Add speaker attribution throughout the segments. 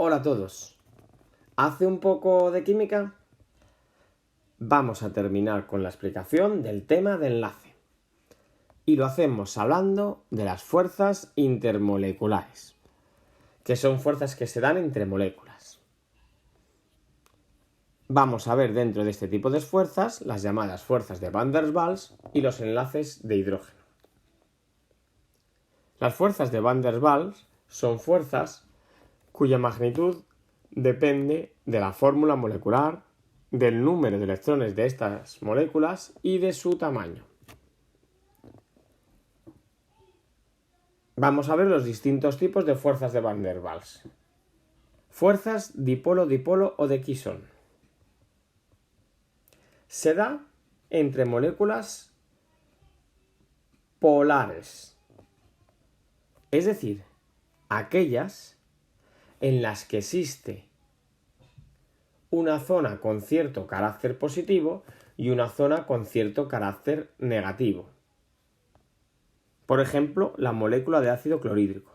Speaker 1: Hola a todos. ¿Hace un poco de química? Vamos a terminar con la explicación del tema de enlace. Y lo hacemos hablando de las fuerzas intermoleculares, que son fuerzas que se dan entre moléculas. Vamos a ver dentro de este tipo de fuerzas las llamadas fuerzas de Van der Waals y los enlaces de hidrógeno. Las fuerzas de Van der Waals son fuerzas cuya magnitud depende de la fórmula molecular, del número de electrones de estas moléculas y de su tamaño. Vamos a ver los distintos tipos de fuerzas de Van der Waals. Fuerzas dipolo-dipolo o de Quisón. Se da entre moléculas polares, es decir, aquellas en las que existe una zona con cierto carácter positivo y una zona con cierto carácter negativo. Por ejemplo, la molécula de ácido clorhídrico.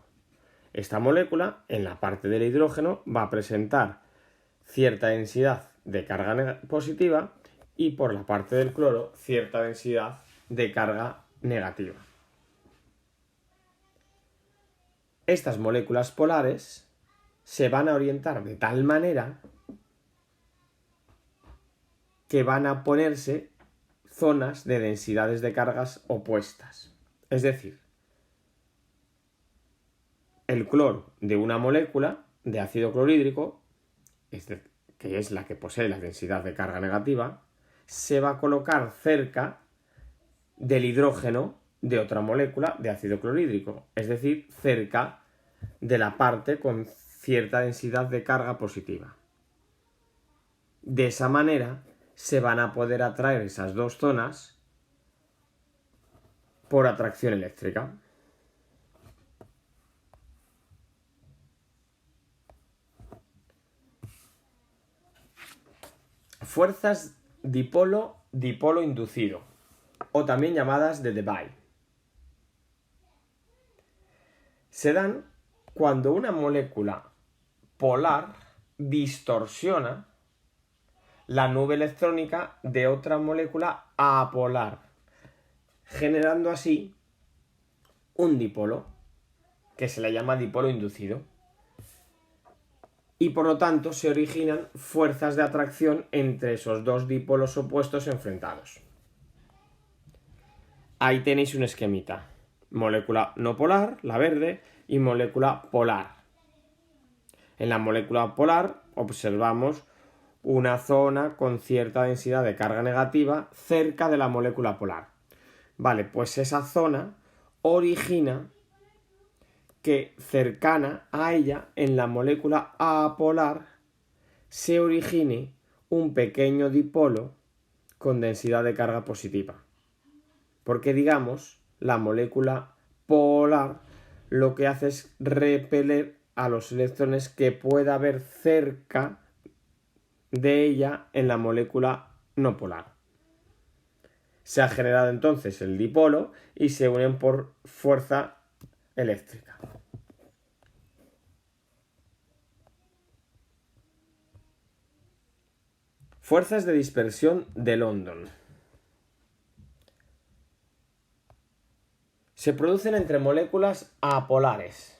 Speaker 1: Esta molécula, en la parte del hidrógeno, va a presentar cierta densidad de carga positiva y por la parte del cloro, cierta densidad de carga negativa. Estas moléculas polares se van a orientar de tal manera que van a ponerse zonas de densidades de cargas opuestas. Es decir, el cloro de una molécula de ácido clorhídrico, que es la que posee la densidad de carga negativa, se va a colocar cerca del hidrógeno de otra molécula de ácido clorhídrico, es decir, cerca de la parte con cierta densidad de carga positiva. De esa manera se van a poder atraer esas dos zonas por atracción eléctrica. Fuerzas dipolo-dipolo inducido, o también llamadas de Debye. Se dan cuando una molécula polar distorsiona la nube electrónica de otra molécula apolar, generando así un dipolo, que se le llama dipolo inducido. Y por lo tanto se originan fuerzas de atracción entre esos dos dipolos opuestos enfrentados. Ahí tenéis un esquemita. Molécula no polar, la verde, y molécula polar. En la molécula polar observamos una zona con cierta densidad de carga negativa cerca de la molécula polar. Vale, pues esa zona origina que cercana a ella, en la molécula apolar, se origine un pequeño dipolo con densidad de carga positiva. Porque, digamos, la molécula polar lo que hace es repeler a los electrones que pueda haber cerca de ella en la molécula no polar. Se ha generado entonces el dipolo y se unen por fuerza eléctrica. Fuerzas de dispersión de London. Se producen entre moléculas apolares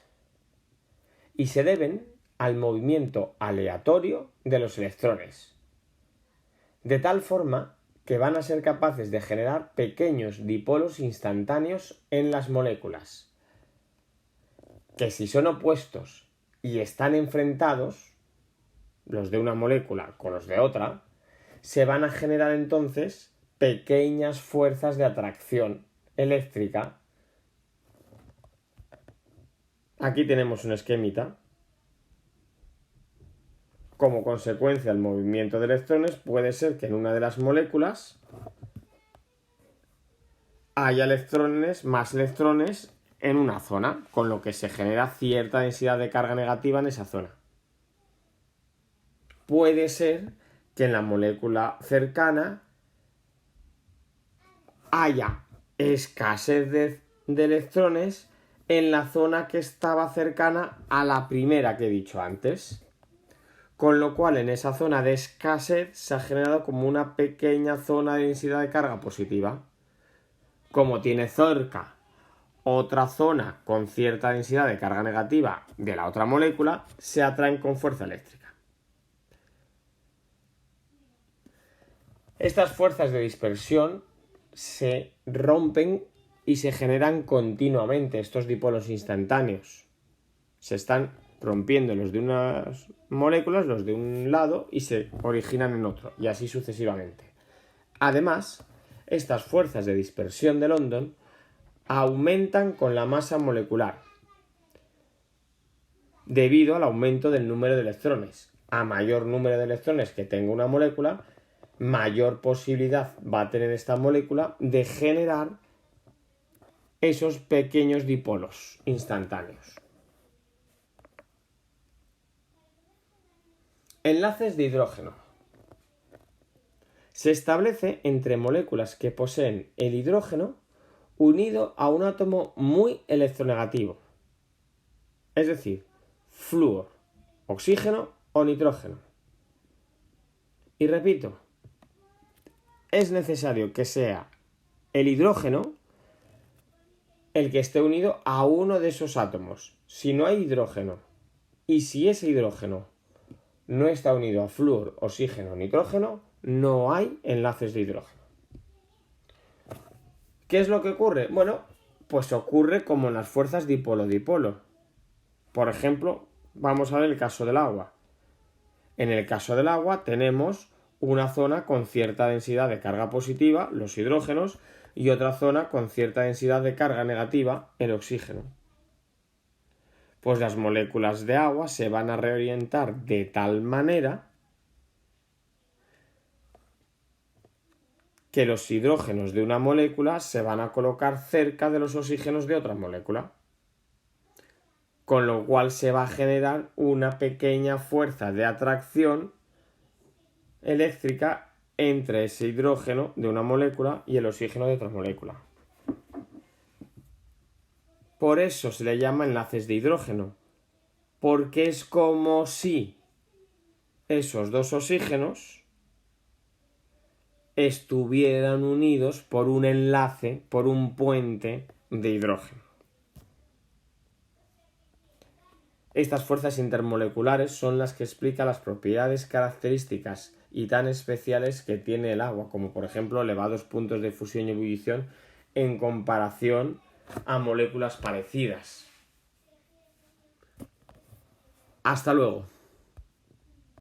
Speaker 1: y se deben al movimiento aleatorio de los electrones, de tal forma que van a ser capaces de generar pequeños dipolos instantáneos en las moléculas, que si son opuestos y están enfrentados, los de una molécula con los de otra, se van a generar entonces pequeñas fuerzas de atracción eléctrica. Aquí tenemos un esquemita. Como consecuencia del movimiento de electrones, puede ser que en una de las moléculas haya más electrones en una zona, con lo que se genera cierta densidad de carga negativa en esa zona. Puede ser que en la molécula cercana haya escasez de electrones en la zona que estaba cercana a la primera que he dicho antes. con lo cual en esa zona de escasez se ha generado como una pequeña zona de densidad de carga positiva. Como tiene cerca otra zona con cierta densidad de carga negativa de la otra molécula, se atraen con fuerza eléctrica. Estas fuerzas de dispersión se rompen y se generan continuamente, estos dipolos instantáneos. Se están rompiendo los de unas moléculas, los de un lado, y se originan en otro, y así sucesivamente. Además, estas fuerzas de dispersión de London aumentan con la masa molecular, debido al aumento del número de electrones. A mayor número de electrones que tenga una molécula, mayor posibilidad va a tener esta molécula de generar esos pequeños dipolos instantáneos. Enlaces de hidrógeno. Se establece entre moléculas que poseen el hidrógeno unido a un átomo muy electronegativo. Es decir, flúor, oxígeno o nitrógeno. Y repito, es necesario que sea el hidrógeno el que esté unido a uno de esos átomos. Si no hay hidrógeno y si ese hidrógeno no está unido a flúor, oxígeno o nitrógeno, no hay enlaces de hidrógeno. ¿Qué es lo que ocurre? Bueno, pues ocurre como en las fuerzas dipolo-dipolo. Por ejemplo, vamos a ver el caso del agua. En el caso del agua tenemos una zona con cierta densidad de carga positiva, los hidrógenos, y otra zona con cierta densidad de carga negativa, el oxígeno. Pues las moléculas de agua se van a reorientar de tal manera que los hidrógenos de una molécula se van a colocar cerca de los oxígenos de otra molécula, con lo cual se va a generar una pequeña fuerza de atracción eléctrica entre ese hidrógeno de una molécula y el oxígeno de otra molécula. Por eso se le llama enlaces de hidrógeno, porque es como si esos dos oxígenos estuvieran unidos por un enlace, por un puente de hidrógeno. Estas fuerzas intermoleculares son las que explican las propiedades características y tan especiales que tiene el agua, como por ejemplo elevados puntos de fusión y ebullición en comparación a moléculas parecidas. Hasta luego.